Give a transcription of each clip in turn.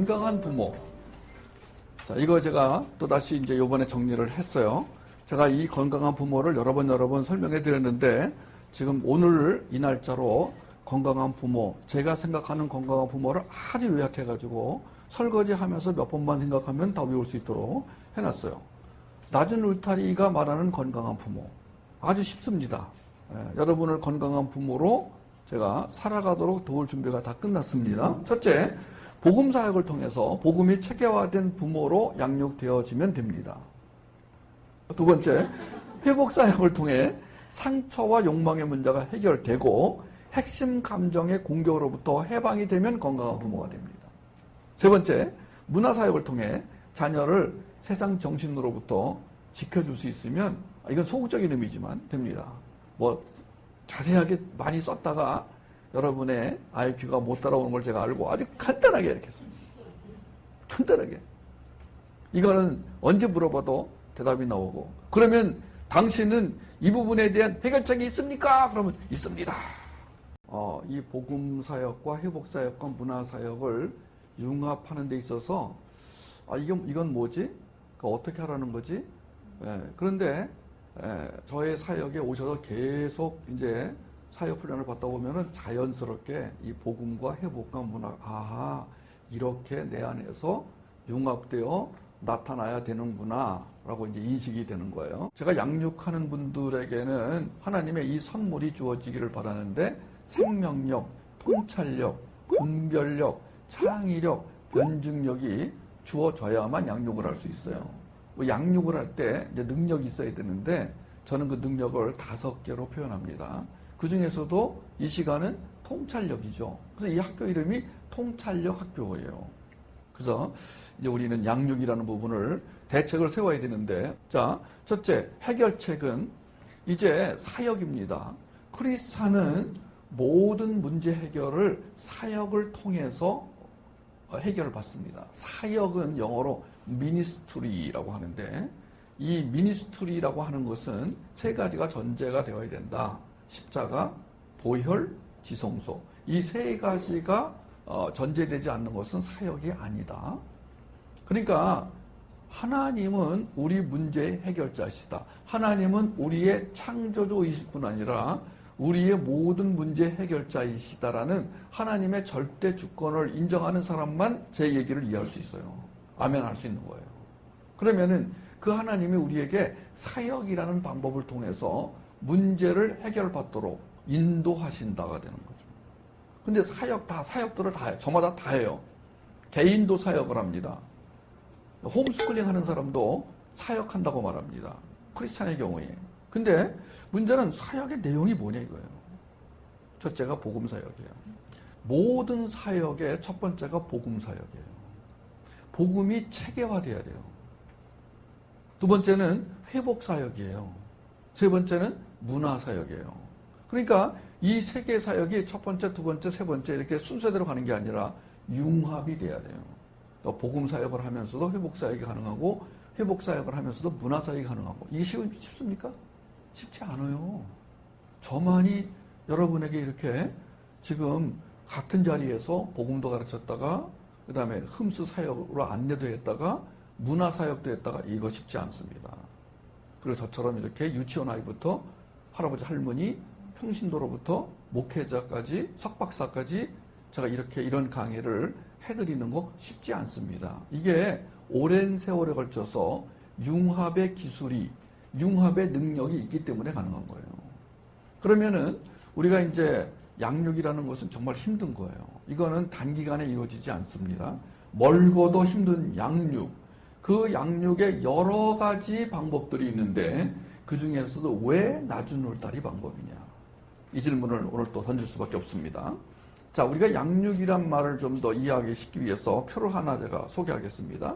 건강한 부모. 자, 이거 제가 또다시 이제 요번에 정리를 했어요. 제가 이 건강한 부모를 여러 번 설명해 드렸는데, 지금 오늘 이 날짜로 건강한 부모, 제가 생각하는 건강한 부모를 아주 요약해가지고 설거지 하면서 몇 번만 생각하면 다 외울 수 있도록 해놨어요. 낮은 울타리가 말하는 건강한 부모. 아주 쉽습니다. 여러분을 건강한 부모로 제가 살아가도록 도울 준비가 다 끝났습니다. 첫째, 복음 사역을 통해서 복음이 체계화된 부모로 양육되어지면 됩니다. 두 번째, 회복 사역을 통해 상처와 욕망의 문제가 해결되고 핵심 감정의 공격으로부터 해방이 되면 건강한 부모가 됩니다. 세 번째, 문화 사역을 통해 자녀를 세상 정신으로부터 지켜줄 수 있으면, 이건 소극적인 의미지만 됩니다. 뭐 자세하게 많이 썼다가 여러분의 IQ가 못 따라오는 걸 제가 알고 아주 간단하게 이렇게 했습니다. 간단하게. 이거는 언제 물어봐도 대답이 나오고, 그러면 당신은 이 부분에 대한 해결책이 있습니까? 그러면 있습니다. 이 복음 사역과 회복 사역과 문화 사역을 융합하는 데 있어서 이건 뭐지? 어떻게 하라는 거지? 그런데 저의 사역에 오셔서 계속 이제 사역 훈련을 받다 보면은 자연스럽게 이 복음과 회복과 문화, 이렇게 내 안에서 융합되어 나타나야 되는구나 라고 이제 인식이 되는 거예요. 제가 양육하는 분들에게는 하나님의 이 선물이 주어지기를 바라는데, 생명력, 통찰력, 분별력, 창의력, 변증력이 주어져야만 양육을 할 수 있어요. 뭐 양육을 할 때 이제 능력이 있어야 되는데, 저는 그 능력을 5개로 표현합니다. 그 중에서도 이 시간은 통찰력이죠. 그래서 이 학교 이름이 통찰력 학교예요. 그래서 이제 우리는 양육이라는 부분을 대책을 세워야 되는데, 자, 첫째, 해결책은 이제 사역입니다. 크리스찬은 모든 문제 해결을 사역을 통해서 해결을 받습니다. 사역은 영어로 미니스트리라고 하는데, 이 미니스트리라고 하는 것은 3가지가 전제가 되어야 된다. 십자가, 보혈, 지성소. 이 3가지가 전제되지 않는 것은 사역이 아니다. 그러니까 하나님은 우리 문제의 해결자시다. 하나님은 우리의 창조주이실 뿐 아니라 우리의 모든 문제 해결자이시다라는 하나님의 절대 주권을 인정하는 사람만 제 얘기를 이해할 수 있어요. 아멘 할 수 있는 거예요. 그러면은 그 하나님이 우리에게 사역이라는 방법을 통해서 문제를 해결받도록 인도하신다가 되는 거죠. 근데 사역들을 다 해요. 저마다 다 해요. 개인도 사역을 합니다. 홈스쿨링 하는 사람도 사역한다고 말합니다. 크리스찬의 경우에. 근데 문제는 사역의 내용이 뭐냐 이거예요. 첫째가 복음 사역이에요. 모든 사역의 첫 번째가 복음 사역이에요. 복음이 체계화돼야 돼요. 두 번째는 회복 사역이에요. 세 번째는 문화 사역이에요. 그러니까 이 3개 사역이 첫 번째, 두 번째, 세 번째 이렇게 순서대로 가는 게 아니라 융합이 돼야 돼요. 복음 사역을 하면서도 회복 사역이 가능하고, 회복 사역을 하면서도 문화 사역이 가능하고. 이게 쉽습니까? 쉽지 않아요. 저만이 여러분에게 이렇게 지금 같은 자리에서 복음도 가르쳤다가, 그 다음에 흠스 사역으로 안내도 했다가, 문화 사역도 했다가, 이거 쉽지 않습니다. 그리고 저처럼 이렇게 유치원 아이부터 할아버지 할머니, 평신도로부터 목회자까지, 석박사까지 제가 이런 강의를 해드리는 거 쉽지 않습니다. 이게 오랜 세월에 걸쳐서 융합의 기술이, 융합의 능력이 있기 때문에 가능한 거예요. 그러면은 우리가 이제 양육이라는 것은 정말 힘든 거예요. 이거는 단기간에 이루어지지 않습니다. 멀고도 힘든 양육, 그 양육에 여러 가지 방법들이 있는데 그 중에서도 왜 낮은 울타리 방법이냐, 이 질문을 오늘 또 던질 수밖에 없습니다. 자, 우리가 양육이란 말을 좀 더 이해하기 쉽기 위해서 표를 하나 제가 소개하겠습니다.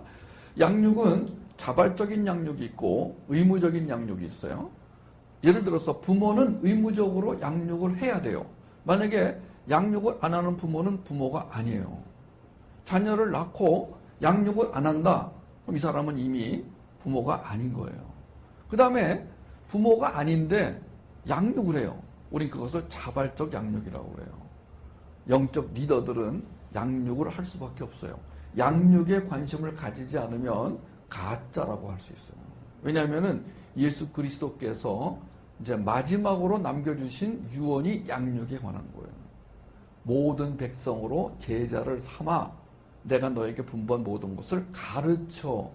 양육은 자발적인 양육이 있고 의무적인 양육이 있어요. 예를 들어서 부모는 의무적으로 양육을 해야 돼요. 만약에 양육을 안 하는 부모는 부모가 아니에요. 자녀를 낳고 양육을 안 한다, 그럼 이 사람은 이미 부모가 아닌 거예요. 그 다음에 부모가 아닌데 양육을 해요. 우린 그것을 자발적 양육이라고 그래요. 영적 리더들은 양육을 할 수밖에 없어요. 양육에 관심을 가지지 않으면 가짜라고 할 수 있어요. 왜냐하면은 예수 그리스도께서 이제 마지막으로 남겨주신 유언이 양육에 관한 거예요. 모든 백성으로 제자를 삼아 내가 너에게 분부한 모든 것을 가르쳐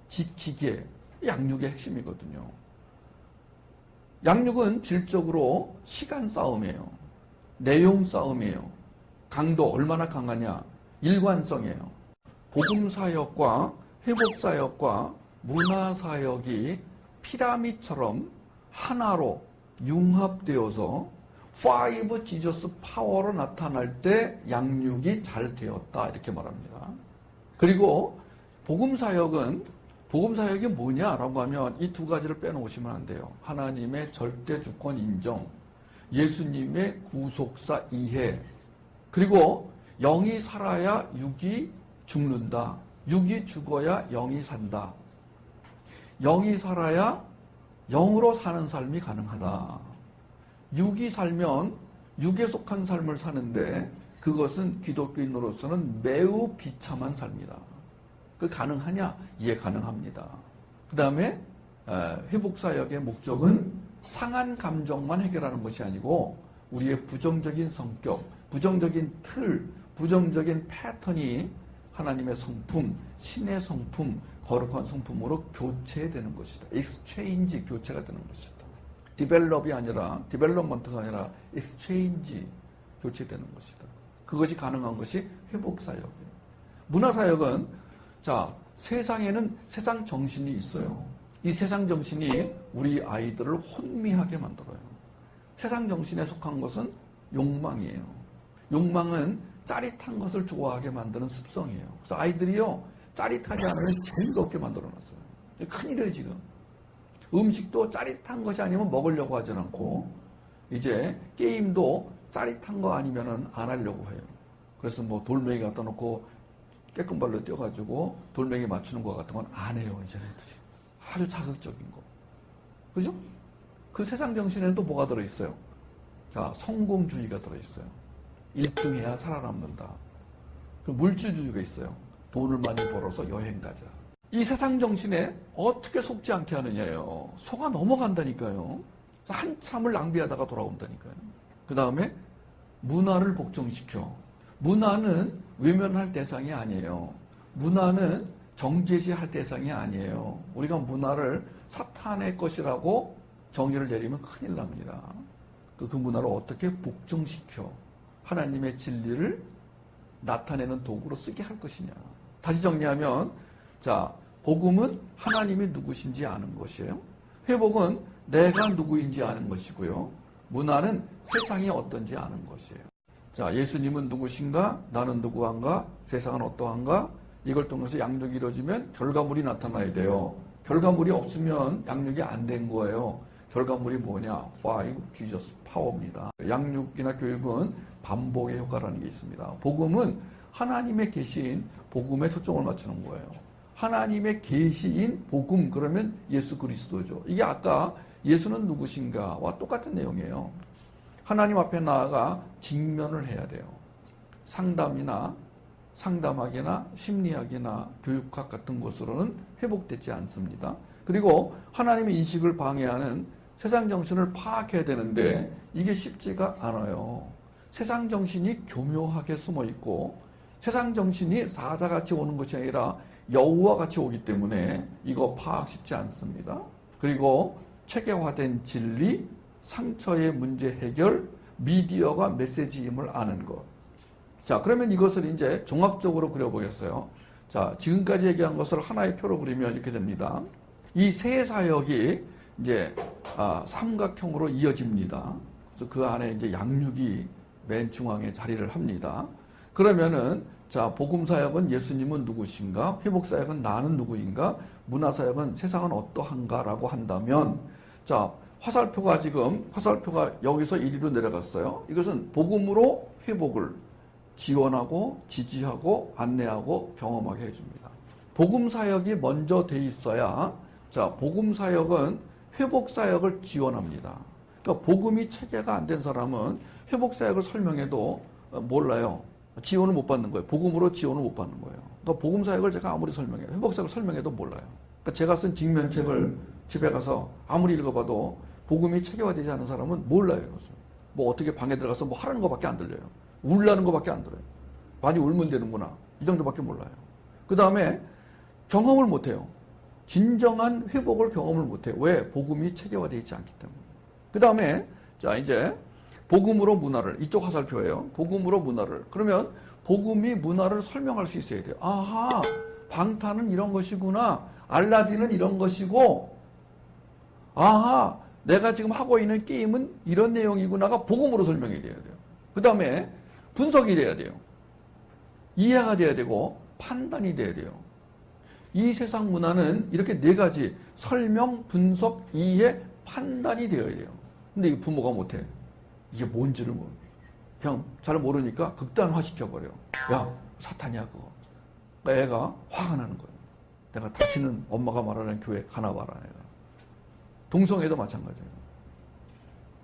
지키게. 양육의 핵심이거든요. 양육은 질적으로 시간 싸움이에요. 내용 싸움이에요. 강도 얼마나 강하냐? 일관성이에요. 복음사역과 회복사역과 문화사역이 피라미드처럼 하나로 융합되어서 5 지저스 파워로 나타날 때 양육이 잘 되었다 이렇게 말합니다. 그리고 복음사역이 뭐냐라고 하면 이 두 가지를 빼놓으시면 안 돼요. 하나님의 절대 주권 인정, 예수님의 구속사 이해, 그리고 영이 살아야 육이 죽는다. 육이 죽어야 영이 산다. 영이 살아야 영으로 사는 삶이 가능하다. 육이 살면 육에 속한 삶을 사는데 그것은 기독교인으로서는 매우 비참한 삶이다. 그 가능하냐? 예, 가능합니다. 그 다음에 회복사역의 목적은 상한 감정만 해결하는 것이 아니고 우리의 부정적인 성격, 부정적인 틀, 부정적인 패턴이 하나님의 성품, 신의 성품, 거룩한 성품으로 교체되는 것이다. 익스체인지, 교체가 되는 것이다. 디벨롭먼트가 아니라 익스체인지, 교체되는 것이다. 그것이 가능한 것이 회복사역이에요. 문화사역은 자, 세상에는 세상 정신이 있어요. 이 세상 정신이 우리 아이들을 혼미하게 만들어요. 세상 정신에 속한 것은 욕망이에요. 욕망은 짜릿한 것을 좋아하게 만드는 습성이에요. 그래서 아이들이요, 짜릿하지 않으면 재미가 없게 만들어놨어요. 큰일이에요, 지금. 음식도 짜릿한 것이 아니면 먹으려고 하지 않고, 이제 게임도 짜릿한 거 아니면은 안 하려고 해요. 그래서 뭐 돌멩이 갖다 놓고 깨끗발로 뛰어가지고 돌멩이 맞추는 거 같은 건 안 해요, 이제 애들이. 아주 자극적인 거. 그죠? 그 세상 정신에는 또 뭐가 들어있어요? 자, 성공주의가 들어있어요. 1등 해야 살아남는다. 물질주의가 있어요. 돈을 많이 벌어서 여행 가자. 이 세상 정신에 어떻게 속지 않게 하느냐요. 속아 넘어간다니까요. 한참을 낭비하다가 돌아온다니까요. 그 다음에 문화를 복종시켜. 문화는 외면할 대상이 아니에요. 문화는 정죄시할 대상이 아니에요. 우리가 문화를 사탄의 것이라고 정의를 내리면 큰일 납니다. 그 문화를 어떻게 복종시켜 하나님의 진리를 나타내는 도구로 쓰게 할 것이냐. 다시 정리하면, 자, 복음은 하나님이 누구신지 아는 것이에요. 회복은 내가 누구인지 아는 것이고요. 문화는 세상이 어떤지 아는 것이에요. 자, 예수님은 누구신가? 나는 누구한가? 세상은 어떠한가? 이걸 통해서 양육이 이루어지면 결과물이 나타나야 돼요. 결과물이 없으면 양육이 안 된 거예요. 결과물이 뭐냐? 5 Jesus 파워입니다. 양육이나 교육은 반복의 효과라는 게 있습니다. 복음은 하나님의 계시인 복음에 초점을 맞추는 거예요. 하나님의 계시인 복음, 그러면 예수 그리스도죠. 이게 아까 예수는 누구신가와 똑같은 내용이에요. 하나님 앞에 나아가 직면을 해야 돼요. 상담학이나 심리학이나 교육학 같은 것으로는 회복되지 않습니다. 그리고 하나님의 인식을 방해하는 세상 정신을 파악해야 되는데 이게 쉽지가 않아요. 세상 정신이 교묘하게 숨어 있고 세상 정신이 사자같이 오는 것이 아니라 여우와 같이 오기 때문에 이거 파악 쉽지 않습니다. 그리고 체계화된 진리, 상처의 문제 해결, 미디어가 메시지임을 아는 것. 자, 그러면 이것을 이제 종합적으로 그려보겠어요. 자, 지금까지 얘기한 것을 하나의 표로 그리면 이렇게 됩니다. 이 세 사역이 이제 삼각형으로 이어집니다. 그래서 그 안에 이제 양육이 맨 중앙에 자리를 합니다. 그러면은 자, 복음사역은 예수님은 누구신가? 회복사역은 나는 누구인가? 문화사역은 세상은 어떠한가라고 한다면, 자, 화살표가 여기서 이리로 내려갔어요. 이것은 복음으로 회복을 지원하고 지지하고 안내하고 경험하게 해줍니다. 복음사역이 먼저 돼 있어야, 자, 복음사역은 회복사역을 지원합니다. 그러니까 복음이 체계가 안 된 사람은 회복사역을 설명해도 몰라요. 지원을 못 받는 거예요. 복음으로 지원을 못 받는 거예요. 그러니까 복음 사역을 제가 아무리 설명해요. 회복 사역을 설명해도 몰라요. 그러니까 제가 쓴 직면책을 집에 가서 아무리 읽어봐도 복음이 체계화되지 않은 사람은 몰라요. 이것을. 뭐 어떻게 방에 들어가서 뭐 하라는 것밖에 안 들려요. 울라는 것밖에 안 들어요. 많이 울면 되는구나. 이 정도밖에 몰라요. 그 다음에 경험을 못해요. 진정한 회복을 경험을 못해요. 왜? 복음이 체계화되어 있지 않기 때문에. 그 다음에 자 이제 복음으로 문화를, 이쪽 화살표예요. 복음으로 문화를. 그러면 복음이 문화를 설명할 수 있어야 돼요. 아하, 방탄은 이런 것이구나. 알라딘은 이런 것이고, 아하, 내가 지금 하고 있는 게임은 이런 내용이구나가 복음으로 설명이 돼야 돼요. 그 다음에 분석이 돼야 돼요. 이해가 돼야 되고 판단이 돼야 돼요. 이 세상 문화는 이렇게 네 가지 설명, 분석, 이해, 판단이 되어야 돼요. 근데 이 부모가 못해. 이게 뭔지를 모르. 그냥 잘 모르니까 극단화시켜버려. 야, 사탄이야 그거. 그러니까 애가 화가 나는 거예요. 내가 다시는 엄마가 말하는 교회 가나 봐라. 내가. 동성애도 마찬가지예요.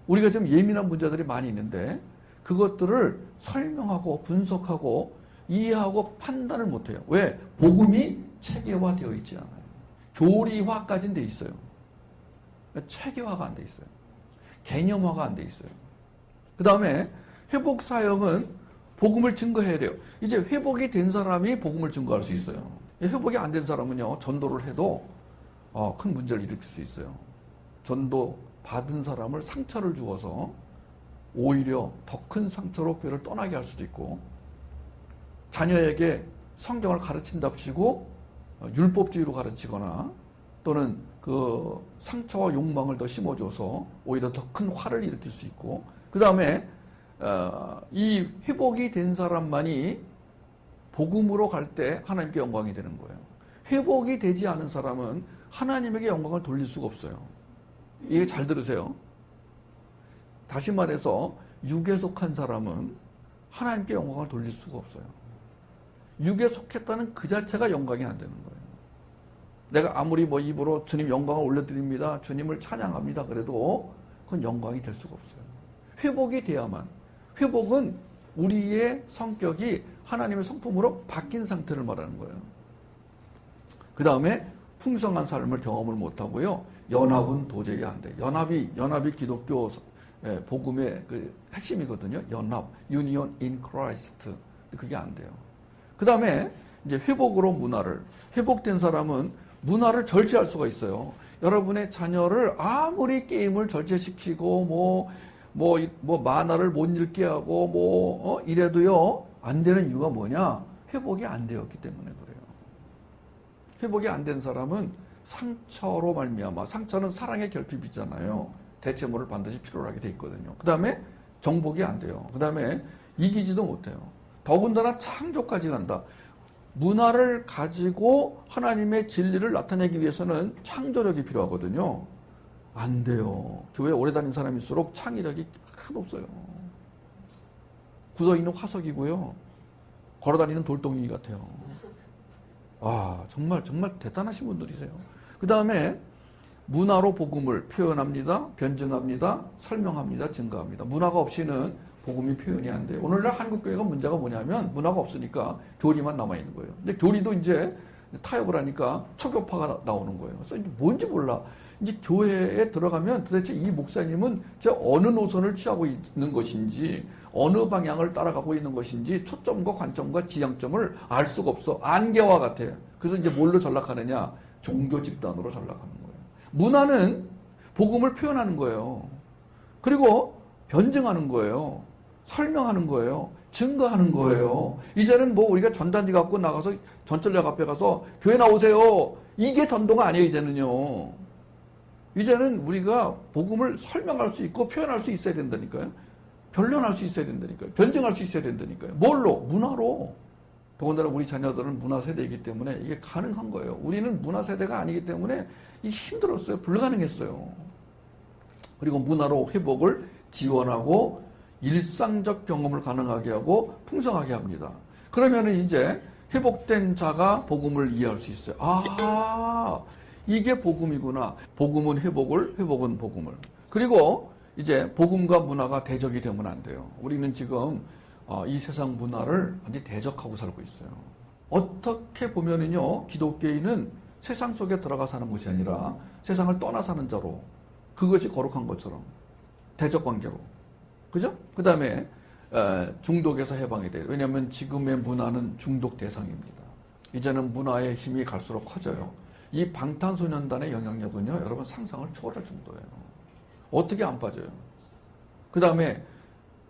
우리가 좀 예민한 문제들이 많이 있는데 그것들을 설명하고 분석하고 이해하고 판단을 못해요. 왜? 복음이 체계화되어 있지 않아요. 교리화까지는 돼 있어요. 체계화가 안 돼 있어요. 개념화가 안 돼 있어요. 그 다음에 회복 사역은 복음을 증거해야 돼요. 이제 회복이 된 사람이 복음을 증거할 수 있어요. 회복이 안 된 사람은요, 전도를 해도 큰 문제를 일으킬 수 있어요. 전도 받은 사람을 상처를 주어서 오히려 더 큰 상처로 교회를 떠나게 할 수도 있고, 자녀에게 성경을 가르친답시고 율법주의로 가르치거나 또는 그 상처와 욕망을 더 심어줘서 오히려 더 큰 화를 일으킬 수 있고, 그 다음에 이 회복이 된 사람만이 복음으로 갈 때 하나님께 영광이 되는 거예요. 회복이 되지 않은 사람은 하나님에게 영광을 돌릴 수가 없어요. 이게 잘 들으세요. 다시 말해서 육에 속한 사람은 하나님께 영광을 돌릴 수가 없어요. 육에 속했다는 그 자체가 영광이 안 되는 거예요. 내가 아무리 뭐 입으로 주님 영광을 올려드립니다, 주님을 찬양합니다 그래도 그건 영광이 될 수가 없어요. 회복이 돼야만. 회복은 우리의 성격이 하나님의 성품으로 바뀐 상태를 말하는 거예요. 그 다음에 풍성한 삶을 경험을 못하고요. 연합은 도저히 안 돼요. 연합이 기독교 복음의 그 핵심이거든요. 연합, union in Christ. 그게 안 돼요. 그 다음에 이제 회복으로 문화를, 회복된 사람은 문화를 절제할 수가 있어요. 여러분의 자녀를 아무리 게임을 절제시키고 만화를 못 읽게 하고 이래도요 안 되는 이유가 뭐냐? 회복이 안 되었기 때문에 그래요. 회복이 안 된 사람은 상처로 말미암아, 상처는 사랑의 결핍이잖아요. 대체물을 반드시 필요로 하게 돼 있거든요. 그 다음에 정복이 안 돼요. 그 다음에 이기지도 못해요. 더군다나 창조까지 간다. 문화를 가지고 하나님의 진리를 나타내기 위해서는 창조력이 필요하거든요. 안 돼요. 교회 오래 다닌 사람일수록 창의력이 하나도 없어요. 굳어있는 화석이고요. 걸어다니는 돌덩이 같아요. 정말 대단하신 분들이세요. 그 다음에 문화로 복음을 표현합니다. 변증합니다. 설명합니다. 증거합니다. 문화가 없이는 복음이 표현이 안 돼요. 오늘날 한국교회가 문제가 뭐냐면 문화가 없으니까 교리만 남아있는 거예요. 근데 교리도 이제 타협을 하니까 초교파가 나오는 거예요. 그래서 이제 뭔지 몰라. 이제 교회에 들어가면 도대체 이 목사님은 어느 노선을 취하고 있는 것인지, 어느 방향을 따라가고 있는 것인지 초점과 관점과 지향점을 알 수가 없어. 안개와 같아요. 그래서 이제 뭘로 전락하느냐? 종교 집단으로 전락하는 거예요. 문화는 복음을 표현하는 거예요. 그리고 변증하는 거예요. 설명하는 거예요. 증거하는 거예요. 이제는 우리가 전단지 갖고 나가서 전철역 앞에 가서 교회 나오세요. 이게 전도가 아니에요, 이제는요. 이제는 우리가 복음을 설명할 수 있고 표현할 수 있어야 된다니까요. 변론할 수 있어야 된다니까요. 변증할 수 있어야 된다니까요. 뭘로? 문화로. 더군다나 우리 자녀들은 문화 세대이기 때문에 이게 가능한 거예요. 우리는 문화 세대가 아니기 때문에 이게 힘들었어요. 불가능했어요. 그리고 문화로 회복을 지원하고 일상적 경험을 가능하게 하고 풍성하게 합니다. 그러면은 이제 회복된 자가 복음을 이해할 수 있어요. 이게 복음이구나. 복음은 회복을, 회복은 복음을. 그리고 이제 복음과 문화가 대적이 되면 안 돼요. 우리는 지금 이 세상 문화를 완전히 대적하고 살고 있어요. 어떻게 보면은요, 기독교인은 세상 속에 들어가 사는 것이 아니라 세상을 떠나 사는 자로, 그것이 거룩한 것처럼 대적 관계로, 그죠? 그 다음에 중독에서 해방이 돼요. 왜냐하면 지금의 문화는 중독 대상입니다. 이제는 문화의 힘이 갈수록 커져요. 이 방탄소년단의 영향력은요, 여러분 상상을 초월할 정도예요. 어떻게 안 빠져요? 그 다음에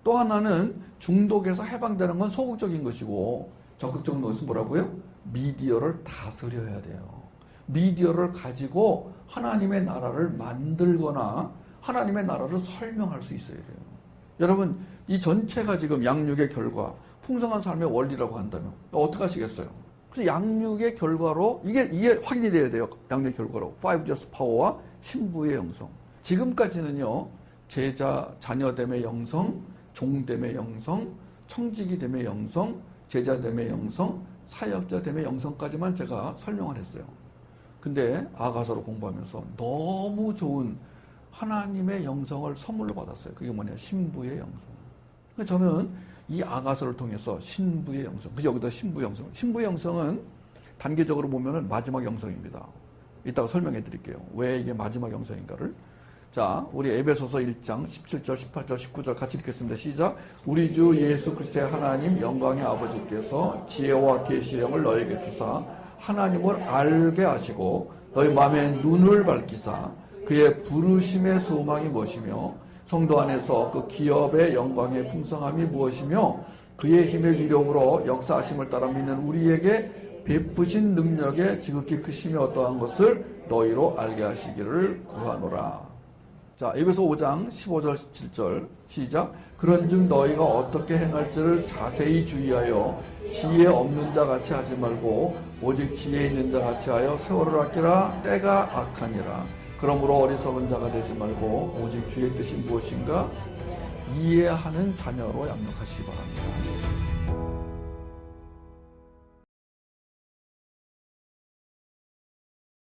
또 하나는 중독에서 해방되는 건 소극적인 것이고, 적극적인 것은 뭐라고요? 미디어를 다스려야 돼요. 미디어를 가지고 하나님의 나라를 만들거나 하나님의 나라를 설명할 수 있어야 돼요. 여러분, 이 전체가 지금 양육의 결과, 풍성한 삶의 원리라고 한다면 어떻게 하시겠어요? 그래서 양육의 결과로 이게 확인이 돼야 돼요. 양육의 결과로 5G's 파워와 신부의 영성. 지금까지는요, 제자 자녀됨의 영성, 종됨의 영성, 청지기됨의 영성, 제자됨의 영성, 사역자됨의 영성까지만 제가 설명을 했어요. 근데 아가서로 공부하면서 너무 좋은 하나님의 영성을 선물로 받았어요. 그게 뭐냐? 신부의 영성. 그래서 저는 이 아가서를 통해서 신부의 영성, 그래서 여기다 신부의 영성. 신부의 영성은 단계적으로 보면은 마지막 영성입니다. 이따가 설명해 드릴게요. 왜 이게 마지막 영성인가를. 자, 우리 에베소서 1장 17절, 18절, 19절 같이 읽겠습니다. 시작. 우리 주 예수 그리스도의 하나님 영광의 아버지께서 지혜와 계시의 영을 너에게 주사 하나님을 알게 하시고 너희 마음의 눈을 밝히사 그의 부르심의 소망이 무엇이며 성도 안에서 그 기업의 영광의 풍성함이 무엇이며 그의 힘의 위력으로 역사하심을 따라 믿는 우리에게 베푸신 능력의 지극히 크심이 어떠한 것을 너희로 알게 하시기를 구하노라. 자, 에베소 5장 15절 17절 시작. 그런즉 너희가 어떻게 행할지를 자세히 주의하여 지혜 없는 자 같이 하지 말고 오직 지혜 있는 자 같이 하여 세월을 아끼라. 때가 악하니라. 그러므로 어리석은 자가 되지 말고 오직 주의 뜻이 무엇인가 이해하는 자녀로 양육하시기 바랍니다.